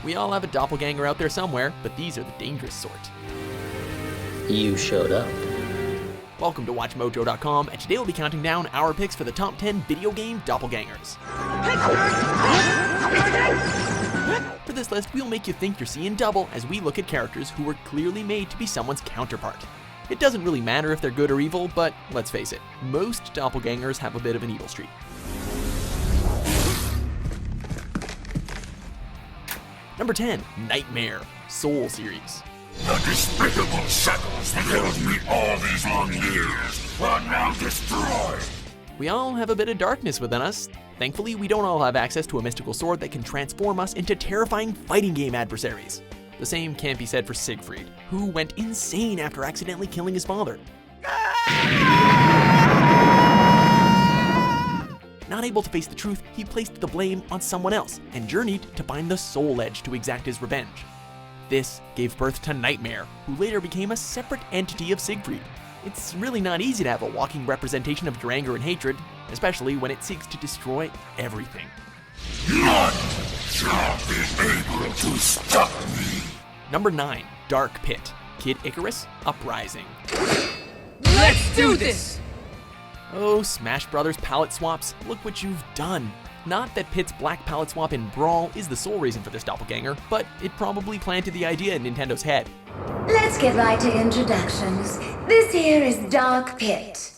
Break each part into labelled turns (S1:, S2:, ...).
S1: We all have a doppelganger out there somewhere, but these are the dangerous sort.
S2: You showed up.
S1: Welcome to WatchMojo.com, and today we'll be counting down our picks for the top 10 video game doppelgangers. For this list, we'll make you think you're seeing double as we look at characters who were clearly made to be someone's counterpart. It doesn't really matter if they're good or evil, but let's face it, most doppelgangers have a bit of an evil streak. Number 10, Nightmare, Soul series.
S3: The despicable shackles that held me all these long years are now destroyed.
S1: We all have a bit of darkness within us. Thankfully, we don't all have access to a mystical sword that can transform us into terrifying fighting game adversaries. The same can't be said for Siegfried, who went insane after accidentally killing his father. Not able to face the truth, he placed the blame on someone else and journeyed to find the Soul Edge to exact his revenge. This gave birth to Nightmare, who later became a separate entity of Siegfried. It's really not easy to have a walking representation of your anger and hatred, especially when it seeks to destroy everything.
S3: None shall be able to stop me.
S1: Number 9, Dark Pit, Kid Icarus, Uprising.
S4: Let's do this!
S1: Oh, Smash Brothers palette swaps, look what you've done. Not that Pit's black palette swap in Brawl is the sole reason for this doppelganger, but it probably planted the idea in Nintendo's head.
S5: Let's get right to introductions. This here is Dark Pit.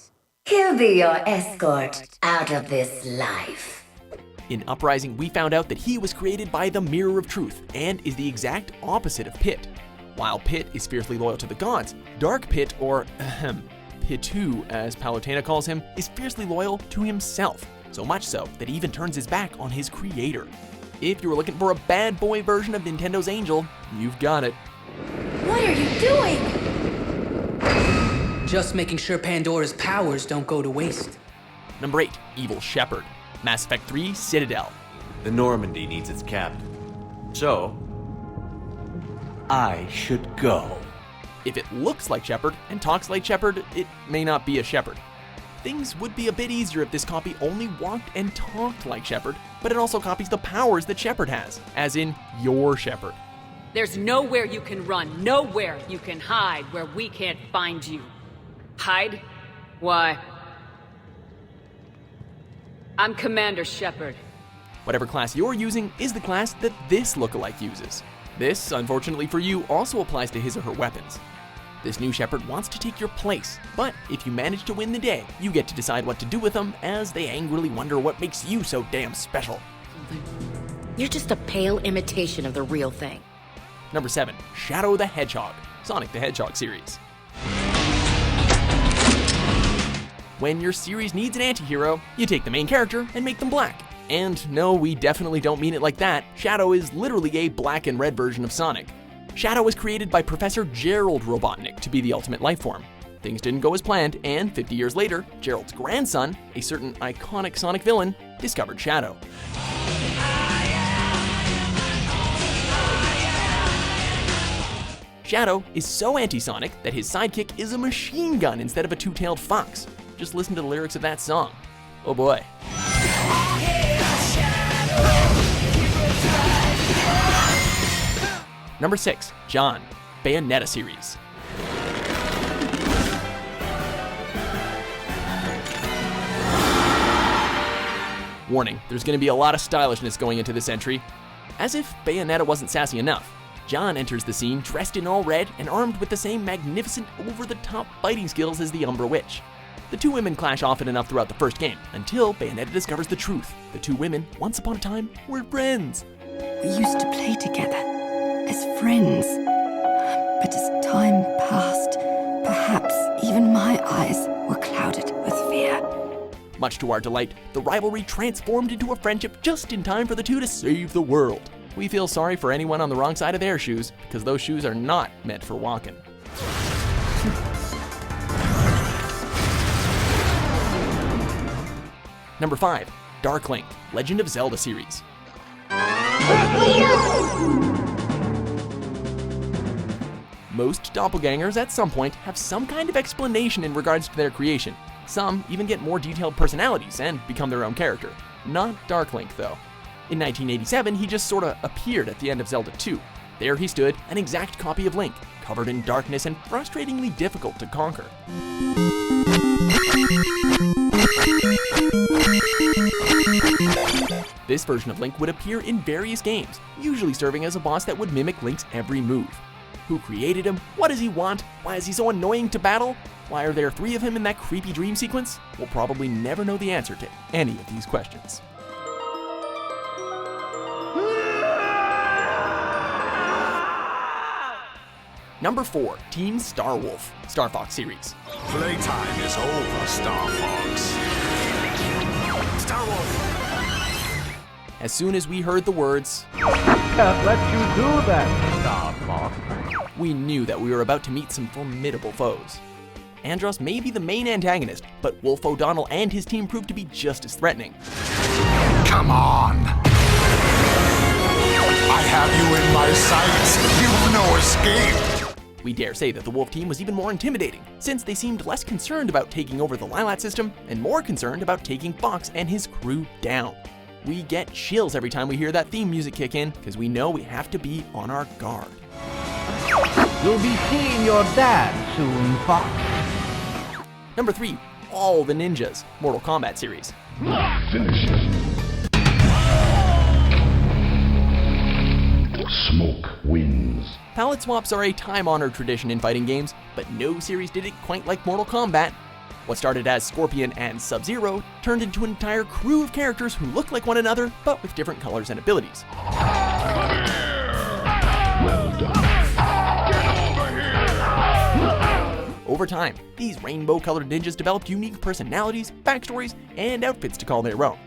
S5: He'll be your escort out of this life.
S1: In Uprising, we found out that he was created by the Mirror of Truth and is the exact opposite of Pit. While Pit is fiercely loyal to the gods, Dark Pit, or Pitu as Palutena calls him, is fiercely loyal to himself. So much so that he even turns his back on his creator. If you were looking for a bad boy version of Nintendo's Angel, you've got it.
S5: What are you doing?
S4: Just making sure Pandora's powers don't go to waste.
S1: Number 8, Evil Shepard, Mass Effect 3 Citadel.
S6: The Normandy needs its captain. So, I should go.
S1: If it looks like Shepard and talks like Shepard, it may not be a Shepard. Things would be a bit easier if this copy only walked and talked like Shepard, but it also copies the powers that Shepard has, as in your Shepard.
S7: There's nowhere you can run, nowhere you can hide where we can't find you. Hide? Why? I'm Commander Shepard.
S1: Whatever class you're using is the class that this lookalike uses. This, unfortunately for you, also applies to his or her weapons. This new Shepard wants to take your place, but if you manage to win the day, you get to decide what to do with them as they angrily wonder what makes you so damn special.
S8: You're just a pale imitation of the real thing.
S1: Number 7, Shadow the Hedgehog, Sonic the Hedgehog series. When your series needs an anti-hero, you take the main character and make them black. And no, we definitely don't mean it like that. Shadow is literally a black and red version of Sonic. Shadow was created by Professor Gerald Robotnik to be the ultimate life form. Things didn't go as planned, and 50 years later, Gerald's grandson, a certain iconic Sonic villain, discovered Shadow. Shadow is so anti-Sonic that his sidekick is a machine gun instead of a two-tailed fox. Just listen to the lyrics of that song. Oh boy. Number 6, John, Bayonetta series. Warning, there's going to be a lot of stylishness going into this entry. As if Bayonetta wasn't sassy enough, John enters the scene dressed in all red and armed with the same magnificent over-the-top fighting skills as the Umbra Witch. The two women clash often enough throughout the first game, until Bayonetta discovers the truth. The two women, once upon a time, were friends.
S9: We used to play together, as friends. But as time passed, perhaps even my eyes were clouded with fear.
S1: Much to our delight, the rivalry transformed into a friendship just in time for the two to save the world. We feel sorry for anyone on the wrong side of their shoes, because those shoes are not meant for walking. Number 5, Dark Link, Legend of Zelda series. Most doppelgangers at some point have some kind of explanation in regards to their creation. Some even get more detailed personalities and become their own character. Not Dark Link, though. In 1987, he just sorta appeared at the end of Zelda 2. There he stood, an exact copy of Link, covered in darkness and frustratingly difficult to conquer. This version of Link would appear in various games, usually serving as a boss that would mimic Link's every move. Who created him? What does he want? Why is he so annoying to battle? Why are there 3 of him in that creepy dream sequence? We'll probably never know the answer to any of these questions. Number 4, Team Star Wolf, Star Fox series.
S3: Playtime is over, Star Fox. Star Wolf!
S1: As soon as we heard the words,
S10: "Can't let you do that, Star Fox,"
S1: we knew that we were about to meet some formidable foes. Andros may be the main antagonist, but Wolf O'Donnell and his team proved to be just as threatening.
S3: Come on! I have you in my sights! You've no escape!
S1: We dare say that the Wolf team was even more intimidating, since they seemed less concerned about taking over the Lilat system and more concerned about taking Fox and his crew down. We get chills every time we hear that theme music kick in, because we know we have to be on our guard.
S10: "You'll be seeing your dad soon, Fox."
S1: Number 3, All the Ninjas, Mortal Kombat series.
S3: Finish it. Smoke wins.
S1: Palette swaps are a time-honored tradition in fighting games, but no series did it quite like Mortal Kombat. What started as Scorpion and Sub-Zero turned into an entire crew of characters who looked like one another, but with different colors and abilities.
S3: Well done. Get over here!
S1: Over time, these rainbow-colored ninjas developed unique personalities, backstories, and outfits to call their own.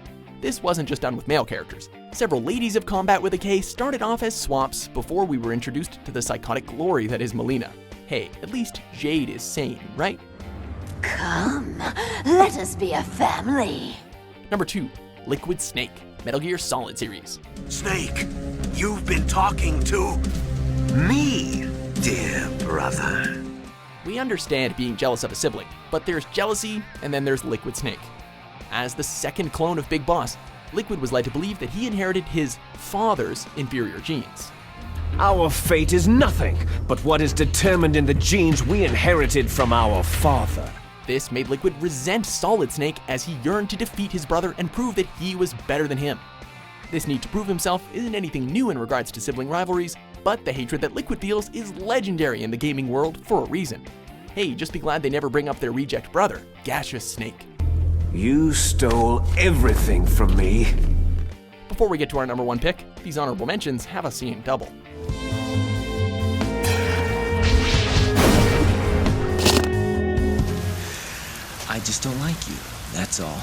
S1: This wasn't just done with male characters. Several ladies of combat with a K started off as swaps before we were introduced to the psychotic glory that is Melina. Hey, at least Jade is sane, right?
S5: Come, let us be a family.
S1: Number 2, Liquid Snake, Metal Gear Solid series.
S11: Snake, you've been talking to me, dear brother.
S1: We understand being jealous of a sibling, but there's jealousy and then there's Liquid Snake. As the second clone of Big Boss, Liquid was led to believe that he inherited his father's inferior genes.
S12: Our fate is nothing but what is determined in the genes we inherited from our father.
S1: This made Liquid resent Solid Snake as he yearned to defeat his brother and prove that he was better than him. This need to prove himself isn't anything new in regards to sibling rivalries, but the hatred that Liquid feels is legendary in the gaming world for a reason. Hey, just be glad they never bring up their reject brother, Gaseous Snake.
S12: You stole everything from me.
S1: Before we get to our number 1 pick, these honorable mentions have us seeing double.
S2: I just don't like you, that's all.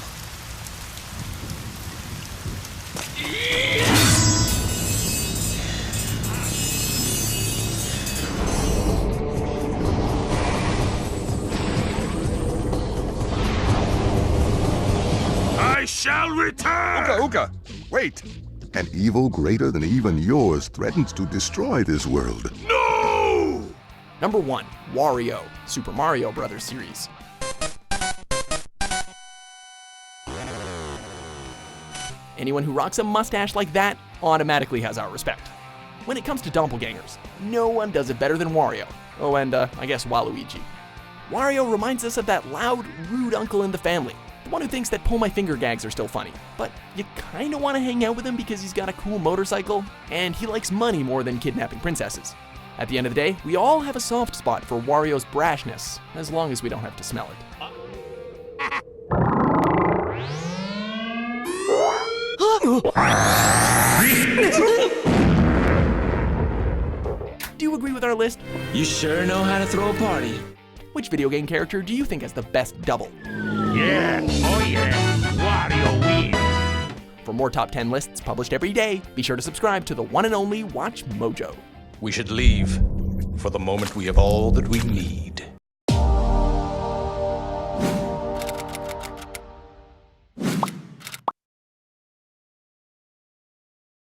S3: I shall return!
S13: Uga, wait! An evil greater than even yours threatens to destroy this world.
S3: No!
S1: Number 1, Wario, Super Mario Bros. series. Anyone who rocks a mustache like that automatically has our respect. When it comes to doppelgangers, no one does it better than Wario. Oh, and I guess Waluigi. Wario reminds us of that loud, rude uncle in the family, the one who thinks that pull my finger gags are still funny, but you kinda wanna hang out with him because he's got a cool motorcycle, and he likes money more than kidnapping princesses. At the end of the day, we all have a soft spot for Wario's brashness, as long as we don't have to smell it. Do you agree with our list?
S2: You sure know how to throw a party.
S1: Which video game character do you think has the best double?
S3: Yeah, oh yeah, Wario wins.
S1: For more top 10 lists published every day, be sure to subscribe to the one and only WatchMojo.
S14: We should leave, for the moment we have all that we need.